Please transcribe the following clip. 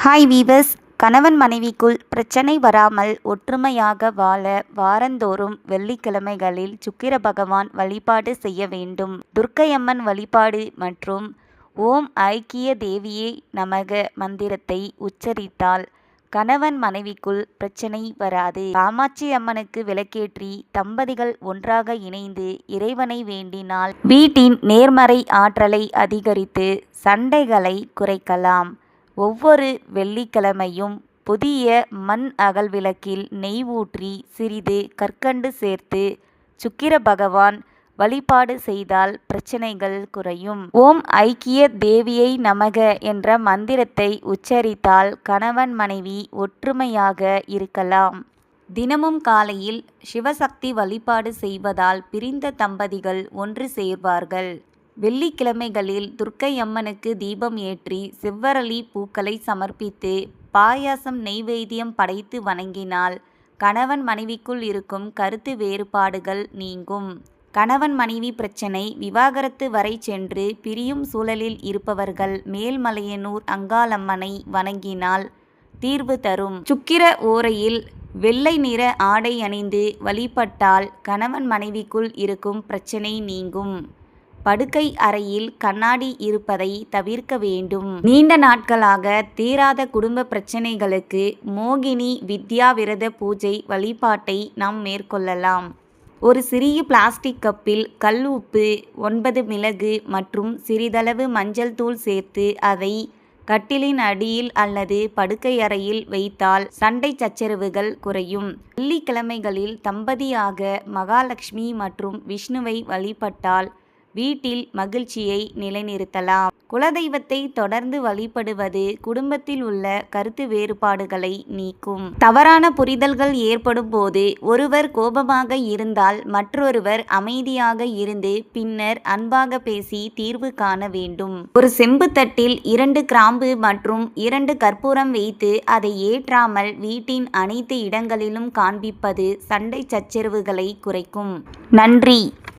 Hi viewers. கணவன் மனைவிக்குள் பிரச்சனை வராமல் ஒற்றுமையாக வாழ வாரந்தோறும் வெள்ளிக்கிழமைகளில் சுக்கிர பகவான் வழிபாடு செய்ய வேண்டும். துர்க்கையம்மன் வழிபாடு மற்றும் ஓம் ஐக்கிய தேவியே நமக மந்திரத்தை உச்சரித்தால் கணவன் மனைவிக்குள் பிரச்சனை வராது. காமாட்சி அம்மனுக்கு விளக்கேற்றி தம்பதிகள் ஒன்றாக இணைந்து இறைவனை வேண்டினால் வீட்டின் நேர்மறை ஆற்றலை அதிகரித்து சண்டைகளை குறைக்கலாம். ஒவ்வொரு வெள்ளிக்கிழமையும் புதிய மண் அகல் விளக்கில் நெய் ஊற்றி சிறிது கற்கண்டு சேர்த்து சுக்கிர பகவான் வழிபாடு செய்தால் பிரச்சனைகள் குறையும். ஓம் ஐக்கிய தேவியை நமக என்ற மந்திரத்தை உச்சரித்தால் கணவன் மனைவி ஒற்றுமையாக இருக்கலாம். தினமும் காலையில் சிவசக்தி வழிபாடு செய்வதால் பிரிந்த தம்பதிகள் ஒன்று சேர்வார்கள். வெள்ளிக்கிழமைகளில் துர்க்கையம்மனுக்கு தீபம் ஏற்றி செவ்வரளி பூக்களை சமர்ப்பித்து பாயாசம் நெய்வேத்தியம் படைத்து வணங்கினால் கணவன் மனைவிக்குள் இருக்கும் கருத்து வேறுபாடுகள் நீங்கும். கணவன் மனைவி பிரச்சனை விவாகரத்து வரை சென்று பிரியும் சூழலில் இருப்பவர்கள் மேல்மலையனூர் அங்காளம்மனை வணங்கினால் தீர்வு தரும். சுக்கிர ஓரையில் வெள்ளை நிற ஆடை அணிந்து வழிபட்டால் கணவன் மனைவிக்குள் இருக்கும் பிரச்சனை நீங்கும். படுக்கை அறையில் கண்ணாடி இருப்பதை தவிர்க்க வேண்டும். நீண்ட நாட்களாக தீராத குடும்ப பிரச்சனைகளுக்கு மோகினி வித்யா விரத பூஜை வழிபாட்டை நாம் மேற்கொள்ளலாம். ஒரு சிறிய பிளாஸ்டிக் கப்பில் கல் உப்பு, 9 மிளகு மற்றும் சிறிதளவு மஞ்சள் தூள் சேர்த்து அதை கட்டிலின் அடியில் அல்லது படுக்கை அறையில் வைத்தால் சண்டை சச்சரவுகள் குறையும். வெள்ளிக்கிழமைகளில் தம்பதியாக மகாலட்சுமி மற்றும் விஷ்ணுவை வழிபட்டால் வீட்டில் மகிழ்ச்சியை நிலைநிறுத்தலாம். குலதெய்வத்தை தொடர்ந்து வழிபடுவது குடும்பத்தில் உள்ள கருத்து வேறுபாடுகளை நீக்கும். தவறான புரிதல்கள் ஏற்படும் போது ஒருவர் கோபமாக இருந்தால் மற்றொருவர் அமைதியாக இருந்து பின்னர் அன்பாக பேசி தீர்வு காண வேண்டும். ஒரு செம்பு தட்டில் 2 கிராம்பு மற்றும் 2 கற்பூரம் வைத்து அதை ஏற்றாமல் வீட்டின் அனைத்து இடங்களிலும் காண்பிப்பது சண்டை சச்சரவுகளை குறைக்கும். நன்றி.